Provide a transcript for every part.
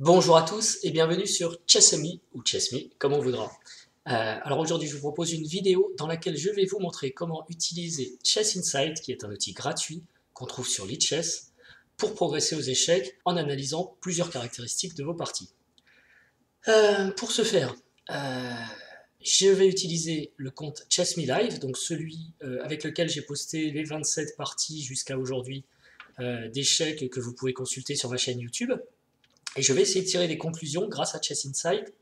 Bonjour à tous et bienvenue sur Chessemy ou Chessme, comme on voudra. Alors aujourd'hui, je vous propose une vidéo dans laquelle je vais vous montrer comment utiliser Chess Insight, qui est un outil gratuit qu'on trouve sur Lichess, pour progresser aux échecs en analysant plusieurs caractéristiques de vos parties. Pour ce faire, je vais utiliser le compte Chessme Live, donc celui avec lequel j'ai posté les 27 parties jusqu'à aujourd'hui d'échecs que vous pouvez consulter sur ma chaîne YouTube. Et je vais essayer de tirer des conclusions grâce à Chess Insight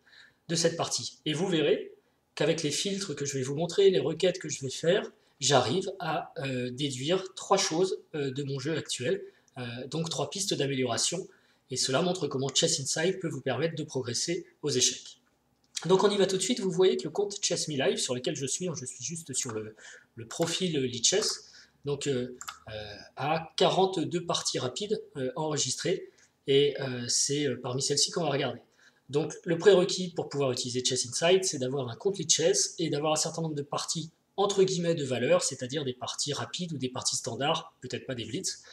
de cette partie. Et vous verrez qu'avec les filtres que je vais vous montrer, les requêtes que je vais faire, j'arrive à déduire trois choses de mon jeu actuel, donc trois pistes d'amélioration. Et cela montre comment Chess Insight peut vous permettre de progresser aux échecs. Donc on y va tout de suite. Vous voyez que le compte Chessme Live sur lequel je suis juste sur le profil Lichess, donc à 42 parties rapides enregistrées. Et c'est parmi celles-ci qu'on va regarder. Donc le prérequis pour pouvoir utiliser Chess Insight, c'est d'avoir un compte Lichess et d'avoir un certain nombre de parties entre guillemets de valeur, c'est-à-dire des parties rapides ou des parties standards, peut-être pas des blitz,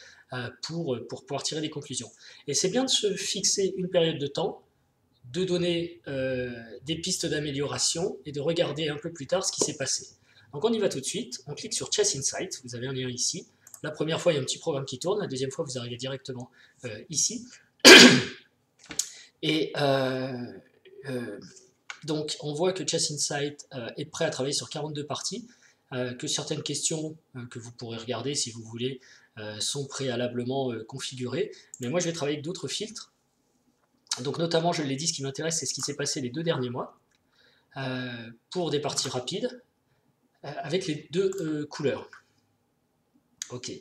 pour pouvoir tirer des conclusions. Et c'est bien de se fixer une période de temps, de donner des pistes d'amélioration et de regarder un peu plus tard ce qui s'est passé. Donc on y va tout de suite, on clique sur Chess Insight, vous avez un lien ici. La première fois, il y a un petit programme qui tourne, la deuxième fois, vous arrivez directement ici. Et donc, on voit que Chess Insight est prêt à travailler sur 42 parties, que certaines questions que vous pourrez regarder si vous voulez sont préalablement configurées. Mais moi, je vais travailler avec d'autres filtres. Donc, notamment, je l'ai dit, ce qui m'intéresse, c'est ce qui s'est passé les 2 derniers mois pour des parties rapides avec les deux couleurs. Ok.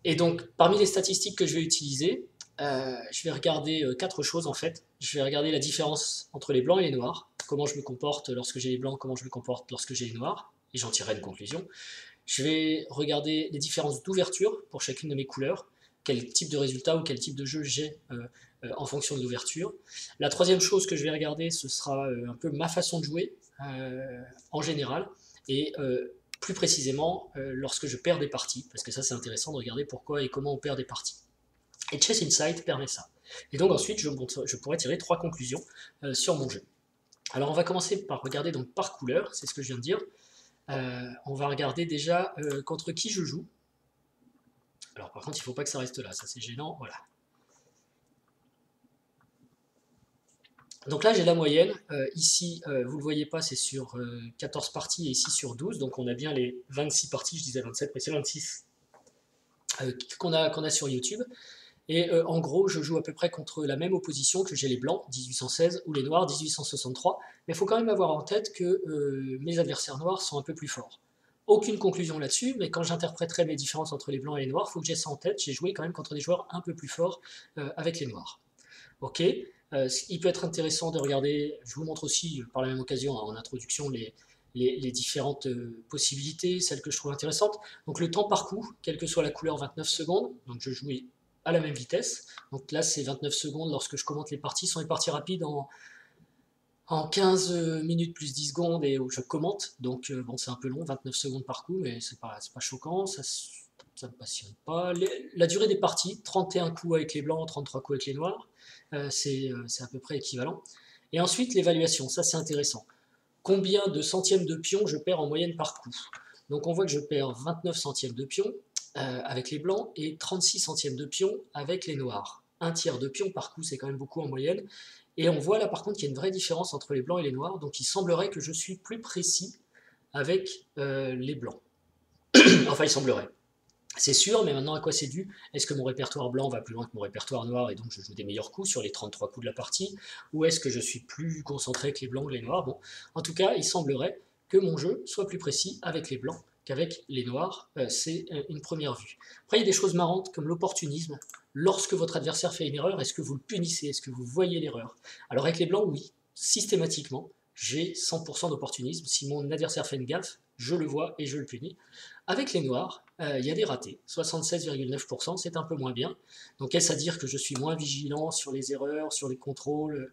Et donc, parmi les statistiques que je vais utiliser, je vais regarder 4 choses en fait. Je vais regarder la différence entre les blancs et les noirs, comment je me comporte lorsque j'ai les blancs, comment je me comporte lorsque j'ai les noirs, et j'en tirerai une conclusion. Je vais regarder les différences d'ouverture pour chacune de mes couleurs, quel type de résultat ou quel type de jeu j'ai en fonction de l'ouverture. La troisième chose que je vais regarder, ce sera un peu ma façon de jouer en général, et plus précisément lorsque je perds des parties, parce que ça c'est intéressant de regarder pourquoi et comment on perd des parties. Et Chess Insight permet ça. Et donc ensuite, je pourrais tirer 3 conclusions sur mon jeu. Alors on va commencer par regarder donc par couleur, c'est ce que je viens de dire. On va regarder déjà contre qui je joue. Alors par contre, il ne faut pas que ça reste là, ça c'est gênant, voilà. Donc là j'ai la moyenne, ici vous ne le voyez pas, c'est sur 14 parties et ici sur 12, donc on a bien les 26 parties, je disais 27, mais c'est 26 qu'on a sur YouTube. Et en gros, je joue à peu près contre la même opposition que j'ai les blancs, 1816, ou les noirs, 1863. Mais il faut quand même avoir en tête que mes adversaires noirs sont un peu plus forts. Aucune conclusion là-dessus, mais quand j'interpréterai mes différences entre les blancs et les noirs, il faut que j'ai ça en tête. J'ai joué quand même contre des joueurs un peu plus forts avec les noirs. Ok, il peut être intéressant de regarder, je vous montre aussi par la même occasion en introduction les différentes possibilités, celles que je trouve intéressantes. Donc le temps par coup, quelle que soit la couleur, 29 secondes. Donc je joue à la même vitesse. Donc là, c'est 29 secondes lorsque je commente les parties. Ce sont les parties rapides en 15 minutes plus 10 secondes et où je commente. Donc bon, c'est un peu long, 29 secondes par coup, mais c'est pas choquant. Ça ne me passionne pas. La durée des parties, 31 coups avec les blancs, 33 coups avec les noirs, c'est à peu près équivalent. Et ensuite, l'évaluation, ça c'est intéressant. Combien de centièmes de pion je perds en moyenne par coup? Donc on voit que je perds 29 centièmes de pion avec les blancs et 36 centièmes de pion avec les noirs. Un tiers de pion par coup, c'est quand même beaucoup en moyenne. Et on voit là par contre qu'il y a une vraie différence entre les blancs et les noirs, donc il semblerait que je suis plus précis avec les blancs. Enfin, il semblerait. C'est sûr, mais maintenant à quoi c'est dû? Est-ce que mon répertoire blanc va plus loin que mon répertoire noir et donc je joue des meilleurs coups sur les 33 coups de la partie? Ou est-ce que je suis plus concentré avec les blancs ou les noirs? Bon, en tout cas, il semblerait que mon jeu soit plus précis avec les blancs qu'avec les noirs. C'est une première vue. Après, il y a des choses marrantes comme l'opportunisme. Lorsque votre adversaire fait une erreur, est-ce que vous le punissez? Est-ce que vous voyez l'erreur? Alors avec les blancs, oui, systématiquement, j'ai 100% d'opportunisme. Si mon adversaire fait une gaffe, je le vois et je le punis. Avec les noirs, il y a des ratés, 76,9%, c'est un peu moins bien. Donc est-ce à dire que je suis moins vigilant sur les erreurs, sur les contrôles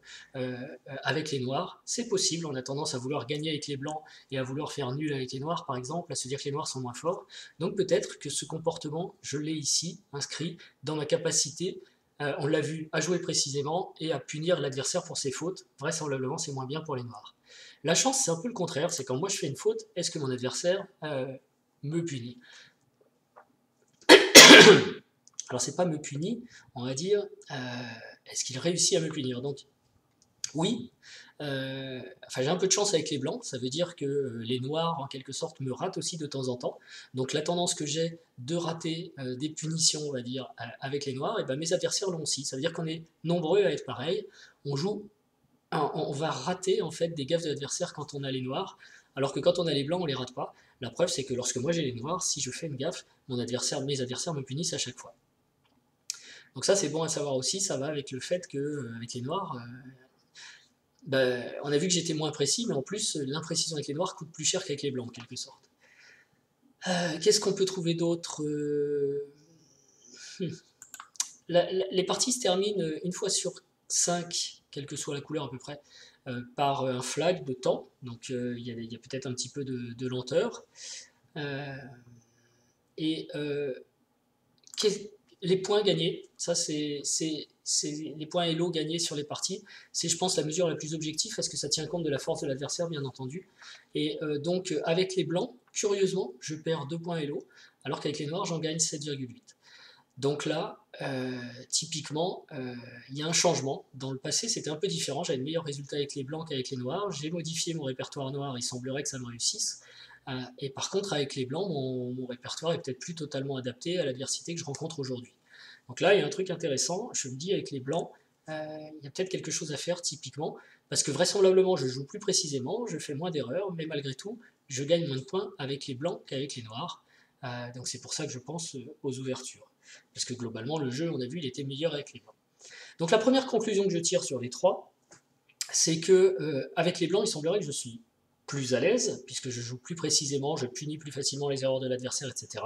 avec les noirs? C'est possible, on a tendance à vouloir gagner avec les blancs et à vouloir faire nul avec les noirs, par exemple, à se dire que les noirs sont moins forts. Donc peut-être que ce comportement, je l'ai ici inscrit dans ma capacité on l'a vu, à jouer précisément et à punir l'adversaire pour ses fautes. Vraisemblablement, c'est moins bien pour les noirs. La chance, c'est un peu le contraire, c'est quand moi je fais une faute, est-ce que mon adversaire me punit? Alors c'est pas me punit, on va dire, est-ce qu'il réussit à me punir? Donc oui, enfin j'ai un peu de chance avec les blancs, ça veut dire que les noirs en quelque sorte me ratent aussi de temps en temps. Donc la tendance que j'ai de rater des punitions, on va dire, avec les noirs, et ben mes adversaires l'ont aussi. Ça veut dire qu'on est nombreux à être pareil. On joue, on va rater en fait des gaffes de l'adversaire quand on a les noirs, alors que quand on a les blancs, on les rate pas. La preuve, c'est que lorsque moi j'ai les noirs, si je fais une gaffe, mes adversaires me punissent à chaque fois. Donc ça c'est bon à savoir aussi, ça va avec le fait que avec les noirs, on a vu que j'étais moins précis, mais en plus l'imprécision avec les noirs coûte plus cher qu'avec les blancs en quelque sorte. Qu'est-ce qu'on peut trouver d'autre? Les parties se terminent une fois sur 5, quelle que soit la couleur à peu près, par un flag de temps, donc il y a peut-être un petit peu de lenteur. Et les points gagnés, ça c'est les points Elo gagnés sur les parties, c'est je pense la mesure la plus objective parce que ça tient compte de la force de l'adversaire bien entendu. Et donc avec les blancs, curieusement, je perds 2 points Elo, alors qu'avec les noirs j'en gagne 7,8. Donc là, typiquement, il y a un changement. Dans le passé, c'était un peu différent. J'avais de meilleurs résultats avec les blancs qu'avec les noirs. J'ai modifié mon répertoire noir. Il semblerait que ça me réussisse. Et par contre, avec les blancs, mon répertoire est peut-être plus totalement adapté à l'adversité que je rencontre aujourd'hui. Donc là, il y a un truc intéressant. Je me dis, avec les blancs, il y a peut-être quelque chose à faire, typiquement. Parce que vraisemblablement, je joue plus précisément, je fais moins d'erreurs, mais malgré tout, je gagne moins de points avec les blancs qu'avec les noirs. Donc c'est pour ça que je pense aux ouvertures. Parce que globalement, le jeu, on a vu, il était meilleur avec les blancs. Donc la première conclusion que je tire sur les trois, c'est que avec les blancs, il semblerait que je suis plus à l'aise, puisque je joue plus précisément, je punis plus facilement les erreurs de l'adversaire, etc.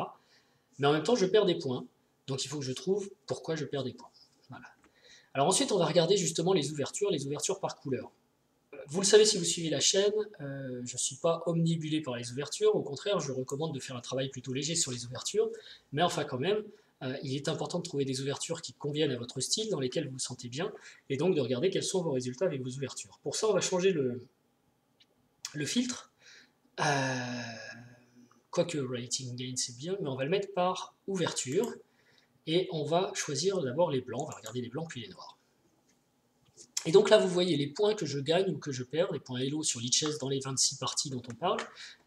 Mais en même temps, je perds des points. Donc il faut que je trouve pourquoi je perds des points. Voilà. Alors ensuite, on va regarder justement les ouvertures par couleur. Vous le savez si vous suivez la chaîne, je ne suis pas omnibulé par les ouvertures, au contraire, je recommande de faire un travail plutôt léger sur les ouvertures, mais enfin quand même, il est important de trouver des ouvertures qui conviennent à votre style, dans lesquelles vous vous sentez bien, et donc de regarder quels sont vos résultats avec vos ouvertures. Pour ça, on va changer le filtre, quoique Rating Gain c'est bien, mais on va le mettre par ouverture, et on va choisir d'abord les blancs, on va regarder les blancs puis les noirs. Et donc là, vous voyez les points que je gagne ou que je perds, les points Elo sur Lichess dans les 26 parties dont on parle,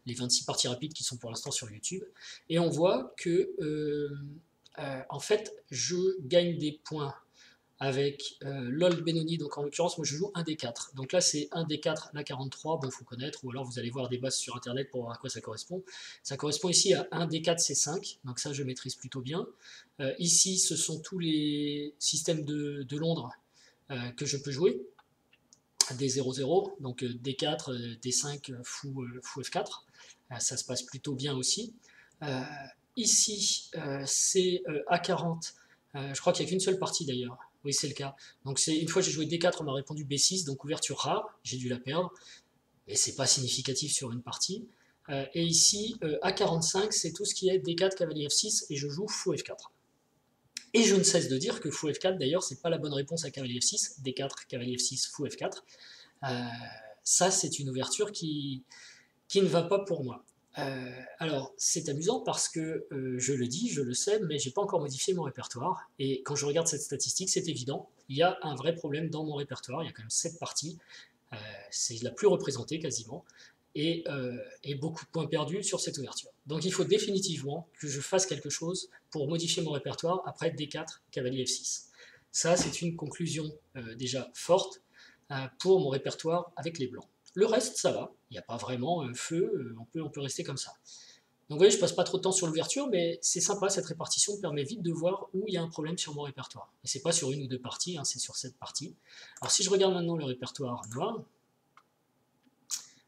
les 26 parties rapides qui sont pour l'instant sur YouTube. Et on voit que, en fait, je gagne des points avec LOL Benoni, donc en l'occurrence, moi je joue un des 4. Donc là, c'est un des 4, la 43, bon, il faut connaître, ou alors vous allez voir des bases sur Internet pour voir à quoi ça correspond. Ça correspond ici à 1 des 4 C5, donc ça, je maîtrise plutôt bien. Ici, ce sont tous les systèmes de Londres que je peux jouer, des 0-0, donc D4, D5, fou F4, ça se passe plutôt bien aussi. Ici, c'est A40, je crois qu'il n'y a qu'une seule partie d'ailleurs, oui c'est le cas. Donc c'est une fois j'ai joué D4, on m'a répondu B6, donc ouverture rare, j'ai dû la perdre, mais c'est pas significatif sur une partie. Et ici, A45, c'est tout ce qui est D4, cavalier F6, et je joue fou F4. Et je ne cesse de dire que fou F4, d'ailleurs, c'est pas la bonne réponse à cavalier F6, D4, cavalier F6, fou F4. Ça, c'est une ouverture qui ne va pas pour moi. Alors, c'est amusant parce que je le dis, je le sais, mais j'ai pas encore modifié mon répertoire. Et quand je regarde cette statistique, c'est évident, il y a un vrai problème dans mon répertoire. Il y a quand même 7 parties, c'est la plus représentée quasiment, et beaucoup de points perdus sur cette ouverture. Donc il faut définitivement que je fasse quelque chose pour modifier mon répertoire après D4, cavalier F6. Ça, c'est une conclusion déjà forte pour mon répertoire avec les blancs. Le reste, ça va, il n'y a pas vraiment feu, on peut rester comme ça. Donc vous voyez, je passe pas trop de temps sur l'ouverture, mais c'est sympa, cette répartition me permet vite de voir où il y a un problème sur mon répertoire. Et c'est pas sur une ou deux parties, hein, c'est sur cette partie. Alors si je regarde maintenant le répertoire noir,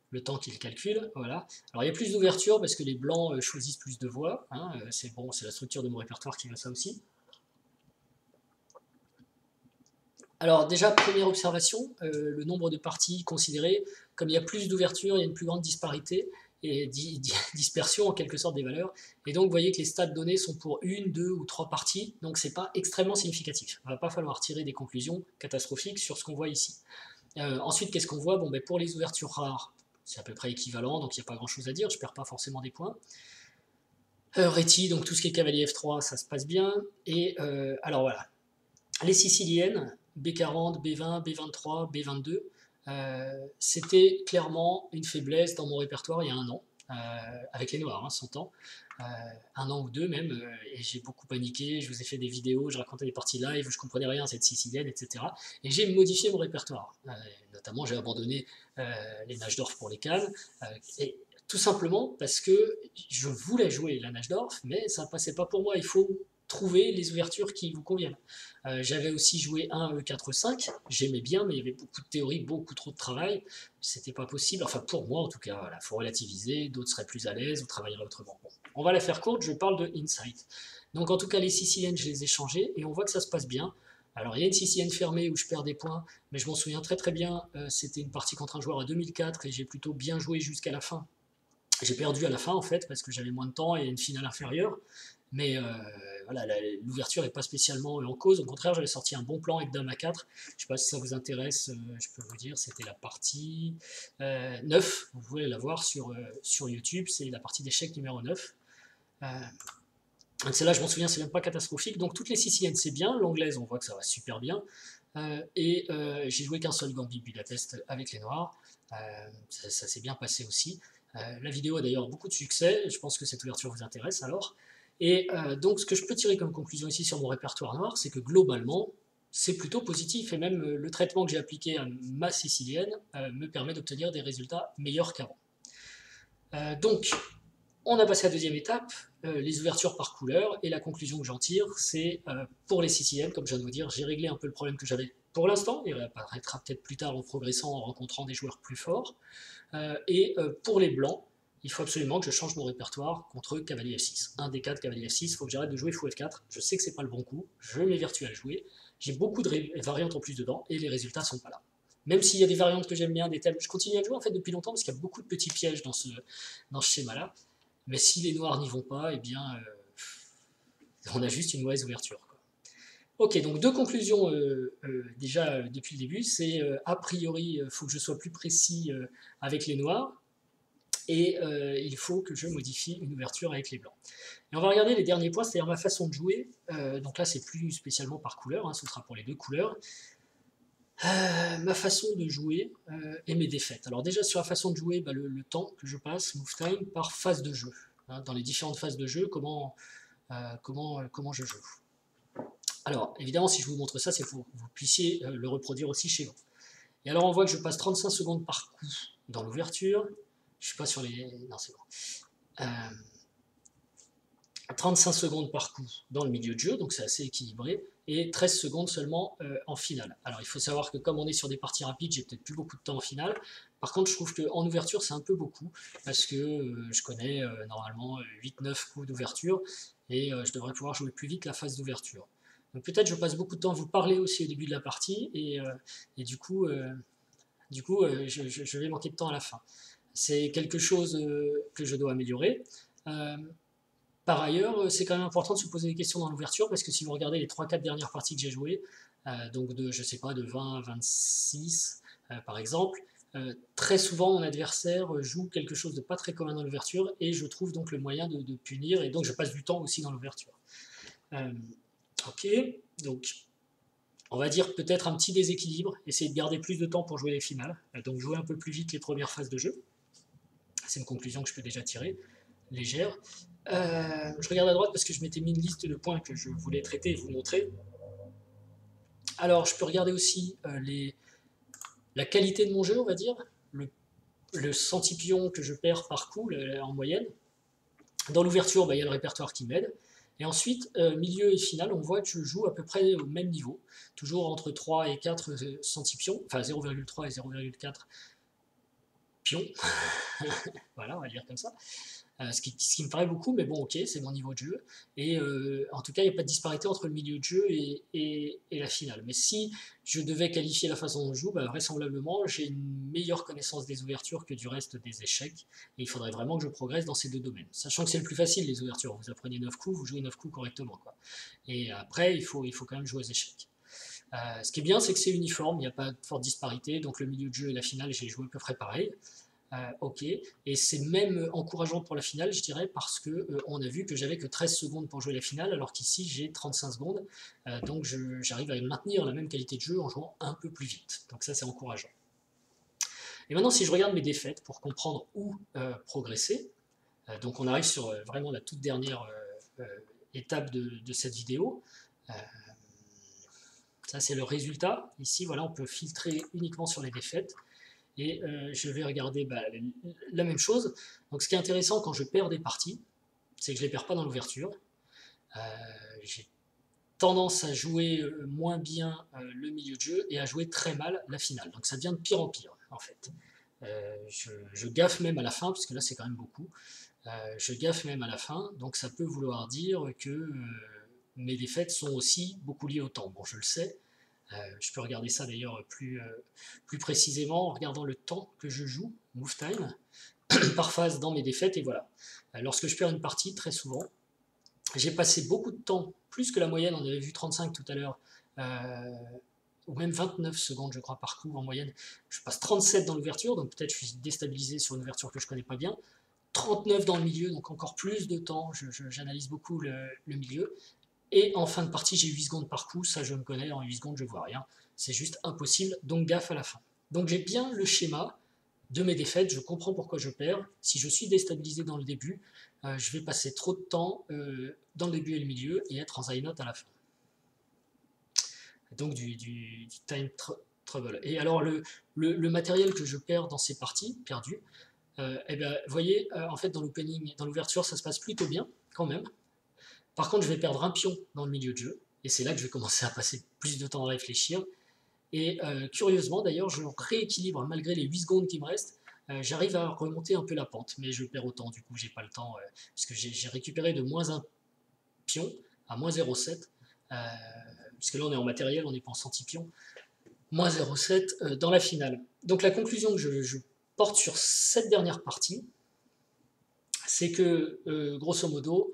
le temps qu'il calcule, voilà. Alors il y a plus d'ouverture parce que les blancs choisissent plus de voix, hein, c'est bon, c'est la structure de mon répertoire qui veut ça aussi. Alors déjà, première observation, le nombre de parties considérées, comme il y a plus d'ouverture, il y a une plus grande disparité, dispersion en quelque sorte des valeurs. Et donc vous voyez que les stats données sont pour une, deux ou trois parties, donc c'est pas extrêmement significatif. Il ne va pas falloir tirer des conclusions catastrophiques sur ce qu'on voit ici. Ensuite, qu'est-ce qu'on voit? Bon, ben, pour les ouvertures rares, c'est à peu près équivalent, donc il n'y a pas grand chose à dire, je ne perds pas forcément des points. Réti, donc tout ce qui est cavalier F3, ça se passe bien. Et alors voilà, les siciliennes, B40, B20, B23, B22, c'était clairement une faiblesse dans mon répertoire il y a un an, avec les noirs, 100 ans, un an ou deux même, et j'ai beaucoup paniqué, je vous ai fait des vidéos, je racontais des parties live, je comprenais rien à cette sicilienne, etc. Et j'ai modifié mon répertoire, notamment j'ai abandonné les Najdorf pour les cannes, et tout simplement parce que je voulais jouer la Najdorf, mais ça ne passait pas pour moi, il faut trouver les ouvertures qui vous conviennent. J'avais aussi joué un E4-5, j'aimais bien, mais il y avait beaucoup de théorie, beaucoup trop de travail, c'était pas possible, enfin pour moi en tout cas, il faut relativiser, d'autres seraient plus à l'aise, ou travailleraient autrement. Bon, on va la faire courte, je parle de Insight. Donc en tout cas les siciliennes, je les ai changées, et on voit que ça se passe bien. Alors il y a une sicilienne fermée où je perds des points, mais je m'en souviens très très bien, c'était une partie contre un joueur à 2004, et j'ai plutôt bien joué jusqu'à la fin. J'ai perdu à la fin en fait, parce que j'avais moins de temps et une finale inférieure, mais voilà, l'ouverture n'est pas spécialement en cause. Au contraire, j'avais sorti un bon plan avec Dame A4. Je ne sais pas si ça vous intéresse, je peux vous dire, c'était la partie 9. Vous pouvez la voir sur YouTube, c'est la partie d'échecs numéro 9. Celle-là, je m'en souviens, c'est même pas catastrophique. Donc toutes les siciliennes, c'est bien. L'anglaise, on voit que ça va super bien. Et j'ai joué qu'un seul Gambit Budapest avec les noirs. Ça s'est bien passé aussi. La vidéo a d'ailleurs beaucoup de succès. Je pense que cette ouverture vous intéresse alors. Et donc ce que je peux tirer comme conclusion ici sur mon répertoire noir, c'est que globalement, c'est plutôt positif. Et même le traitement que j'ai appliqué à ma sicilienne me permet d'obtenir des résultats meilleurs qu'avant. Donc, on a passé à la deuxième étape, les ouvertures par couleur, et la conclusion que j'en tire, c'est pour les siciliennes, comme je viens de vous dire, j'ai réglé un peu le problème que j'avais pour l'instant, il apparaîtra peut-être plus tard en progressant, en rencontrant des joueurs plus forts. Et pour les blancs, il faut absolument que je change mon répertoire contre cavalier F6. 1 D4, cavalier F6, il faut que j'arrête de jouer fou F4. Je sais que c'est pas le bon coup, je m'évertue à le jouer. J'ai beaucoup de variantes en plus dedans et les résultats sont pas là. Même s'il y a des variantes que j'aime bien, des thèmes, je continue à le jouer en fait depuis longtemps parce qu'il y a beaucoup de petits pièges dans ce schéma-là. Mais si les noirs n'y vont pas, eh bien, on a juste une mauvaise ouverture, quoi. Ok, donc deux conclusions déjà depuis le début, c'est a priori, il faut que je sois plus précis avec les noirs, et il faut que je modifie une ouverture avec les blancs. Et on va regarder les derniers points, c'est-à-dire ma façon de jouer. Donc là, c'est plus spécialement par couleur, ce sera pour les deux couleurs. Ma façon de jouer et mes défaites. Alors déjà sur la façon de jouer, le temps que je passe, move time, par phase de jeu. Dans les différentes phases de jeu, comment je joue. Alors évidemment, si je vous montre ça, c'est pour que vous puissiez le reproduire aussi chez vous. Et alors on voit que je passe 35 secondes par coup dans l'ouverture. Je suis pas sur les... Non, c'est bon. 35 secondes par coup dans le milieu de jeu, donc c'est assez équilibré, et 13 secondes seulement en finale. Alors il faut savoir que comme on est sur des parties rapides, j'ai peut-être plus beaucoup de temps en finale. Par contre, je trouve qu'en ouverture, c'est un peu beaucoup, parce que je connais normalement 8-9 coups d'ouverture, et je devrais pouvoir jouer plus vite la phase d'ouverture. Donc peut-être je passe beaucoup de temps à vous parler aussi au début de la partie, et du coup, je vais manquer de temps à la fin. C'est quelque chose que je dois améliorer. Par ailleurs, c'est quand même important de se poser des questions dans l'ouverture, parce que si vous regardez les 3-4 dernières parties que j'ai jouées, donc de, je sais pas, de 20 à 26 par exemple, très souvent mon adversaire joue quelque chose de pas très commun dans l'ouverture, et je trouve donc le moyen de punir, et donc je passe du temps aussi dans l'ouverture. Ok, donc on va dire peut-être un petit déséquilibre, essayer de garder plus de temps pour jouer les finales, donc jouer un peu plus vite les premières phases de jeu. C'est une conclusion que je peux déjà tirer, légère. Je regarde à droite parce que je m'étais mis une liste de points que je voulais traiter et vous montrer. Alors, je peux regarder aussi la qualité de mon jeu, on va dire, le centipion que je perds par coup en moyenne. Dans l'ouverture, il y a le répertoire qui m'aide. Et ensuite, milieu et finale, on voit que je joue à peu près au même niveau, toujours entre 3 et 4 centipions, enfin 0,3 et 0,4 pions. Voilà, on va dire comme ça. ce qui me paraît beaucoup, mais bon, ok, c'est mon niveau de jeu. Et en tout cas, il n'y a pas de disparité entre le milieu de jeu et la finale. Mais si je devais qualifier la façon dont je joue, bah, vraisemblablement, j'ai une meilleure connaissance des ouvertures que du reste des échecs. Et il faudrait vraiment que je progresse dans ces deux domaines. Sachant que c'est le plus facile, les ouvertures. Vous apprenez 9 coups, vous jouez 9 coups correctement, quoi. Et après, il faut quand même jouer aux échecs. Ce qui est bien, c'est que c'est uniforme, il n'y a pas de forte disparité. Donc le milieu de jeu et la finale, j'ai joué à peu près pareil. Ok, et c'est même encourageant pour la finale, je dirais, parce que on a vu que j'avais que 13 secondes pour jouer la finale, alors qu'ici j'ai 35 secondes, donc j'arrive à maintenir la même qualité de jeu en jouant un peu plus vite. Donc ça, c'est encourageant. Et maintenant, si je regarde mes défaites pour comprendre où progresser, donc on arrive sur vraiment la toute dernière étape de cette vidéo. Ça, c'est le résultat. Ici, voilà, on peut filtrer uniquement sur les défaites. Et je vais regarder la même chose. Donc ce qui est intéressant quand je perds des parties, c'est que je ne les perds pas dans l'ouverture. J'ai tendance à jouer moins bien le milieu de jeu et à jouer très mal la finale. Donc ça devient de pire en pire, en fait. Je gaffe même à la fin, puisque là c'est quand même beaucoup. Je gaffe même à la fin, donc ça peut vouloir dire que mes défaites sont aussi beaucoup liées au temps. Bon, je le sais. Je peux regarder ça d'ailleurs plus précisément en regardant le temps que je joue, move time, par phase dans mes défaites, et voilà. Lorsque je perds une partie, très souvent, j'ai passé beaucoup de temps, plus que la moyenne, on avait vu 35 tout à l'heure, ou même 29 secondes, je crois, par coup en moyenne. Je passe 37 dans l'ouverture, donc peut-être je suis déstabilisé sur une ouverture que je ne connais pas bien. 39 dans le milieu, donc encore plus de temps, j'analyse beaucoup le milieu. Et en fin de partie, j'ai 8 secondes par coup, ça je me connais, en 8 secondes je vois rien. C'est juste impossible, donc gaffe à la fin. Donc j'ai bien le schéma de mes défaites, je comprends pourquoi je perds. Si je suis déstabilisé dans le début, je vais passer trop de temps dans le début et le milieu et être en side note à la fin. Donc du time trouble. Et alors le matériel que je perds dans ces parties perdues, eh bien, vous voyez, en fait dans l'opening, dans l'ouverture, ça se passe plutôt bien quand même. Par contre, je vais perdre un pion dans le milieu de jeu, et c'est là que je vais commencer à passer plus de temps à réfléchir. Et curieusement, d'ailleurs, je rééquilibre malgré les 8 secondes qui me restent. J'arrive à remonter un peu la pente, mais je perds autant, du coup, j'ai pas le temps, puisque j'ai récupéré de moins 1 pion à moins 0,7, puisque là on est en matériel, on n'est pas en centipion, moins 0,7 dans la finale. Donc la conclusion que je porte sur cette dernière partie, c'est que, grosso modo,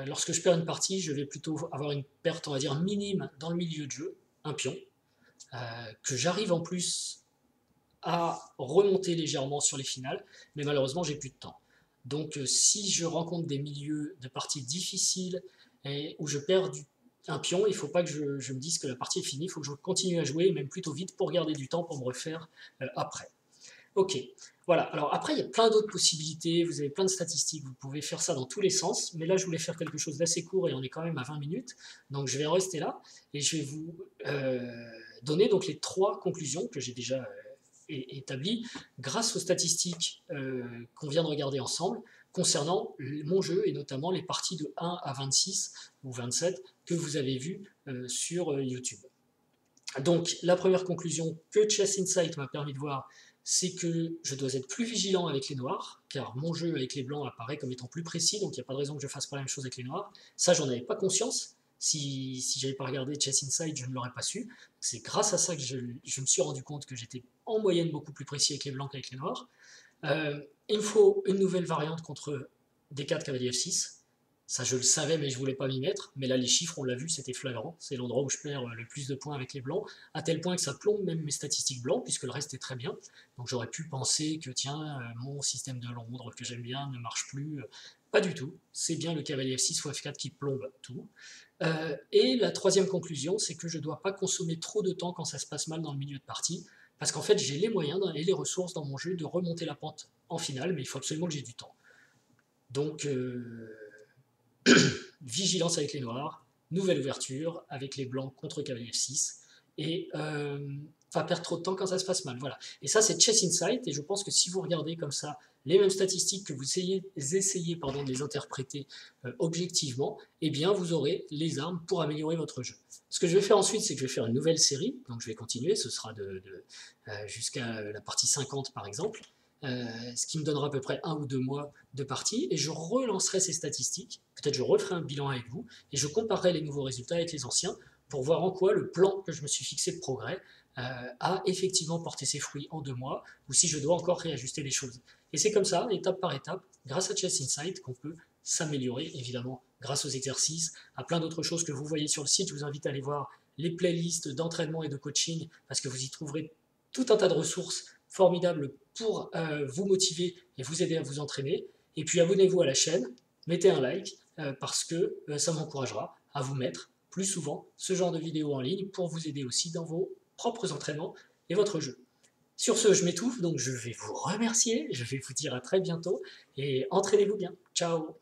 lorsque je perds une partie, je vais plutôt avoir une perte, on va dire, minime dans le milieu de jeu, un pion, que j'arrive en plus à remonter légèrement sur les finales, mais malheureusement, j'ai plus de temps. Donc, si je rencontre des milieux de parties difficiles et où je perds un pion, il ne faut pas que je me dise que la partie est finie, il faut que je continue à jouer, même plutôt vite, pour garder du temps pour me refaire après. Ok, voilà. Alors après, il y a plein d'autres possibilités, vous avez plein de statistiques, vous pouvez faire ça dans tous les sens, mais là, je voulais faire quelque chose d'assez court et on est quand même à 20 minutes, donc je vais en rester là et je vais vous donner donc les 3 conclusions que j'ai déjà établies grâce aux statistiques qu'on vient de regarder ensemble concernant mon jeu et notamment les parties de 1 à 26 ou 27 que vous avez vues sur YouTube. Donc, la première conclusion que Chess Insight m'a permis de voir, c'est que je dois être plus vigilant avec les noirs, car mon jeu avec les blancs apparaît comme étant plus précis, donc il n'y a pas de raison que je fasse pas la même chose avec les noirs. Ça, j'en avais pas conscience. Si j'avais pas regardé Chess Insight, je ne l'aurais pas su. C'est grâce à ça que je me suis rendu compte que j'étais en moyenne beaucoup plus précis avec les blancs qu'avec les noirs. Il me faut une nouvelle variante contre D4 cavalier F6. Ça, je le savais, mais je voulais pas m'y mettre. Mais là, les chiffres, on l'a vu, c'était flagrant. C'est l'endroit où je perds le plus de points avec les blancs, à tel point que ça plombe même mes statistiques blancs, puisque le reste est très bien. Donc j'aurais pu penser que, tiens, mon système de Londres, que j'aime bien, ne marche plus. Pas du tout. C'est bien le cavalier F6 ou F4 qui plombe tout. Et la troisième conclusion, c'est que je ne dois pas consommer trop de temps quand ça se passe mal dans le milieu de partie, parce qu'en fait, j'ai les moyens et les ressources dans mon jeu de remonter la pente en finale, mais il faut absolument que j'ai du temps. Donc... vigilance avec les noirs, nouvelle ouverture avec les blancs contre cavalier F6, et pas perdre trop de temps quand ça se passe mal. Voilà. Et ça, c'est Chess Insight, et je pense que si vous regardez comme ça les mêmes statistiques, que vous essayez de les interpréter objectivement, eh bien vous aurez les armes pour améliorer votre jeu. Ce que je vais faire ensuite, c'est que je vais faire une nouvelle série, donc je vais continuer, ce sera jusqu'à la partie 50 par exemple, ce qui me donnera à peu près 1 ou 2 mois de partie, et je relancerai ces statistiques, peut-être je referai un bilan avec vous, et je comparerai les nouveaux résultats avec les anciens, pour voir en quoi le plan que je me suis fixé de progrès a effectivement porté ses fruits en 2 mois, ou si je dois encore réajuster les choses. Et c'est comme ça, étape par étape, grâce à Chess Insight, qu'on peut s'améliorer, évidemment, grâce aux exercices, à plein d'autres choses que vous voyez sur le site. Je vous invite à aller voir les playlists d'entraînement et de coaching, parce que vous y trouverez tout un tas de ressources formidables pour vous motiver et vous aider à vous entraîner. Et puis abonnez-vous à la chaîne, mettez un like, parce que ça m'encouragera à vous mettre plus souvent ce genre de vidéos en ligne pour vous aider aussi dans vos propres entraînements et votre jeu. Sur ce, je m'étouffe, donc je vais vous remercier, je vais vous dire à très bientôt, et entraînez-vous bien. Ciao!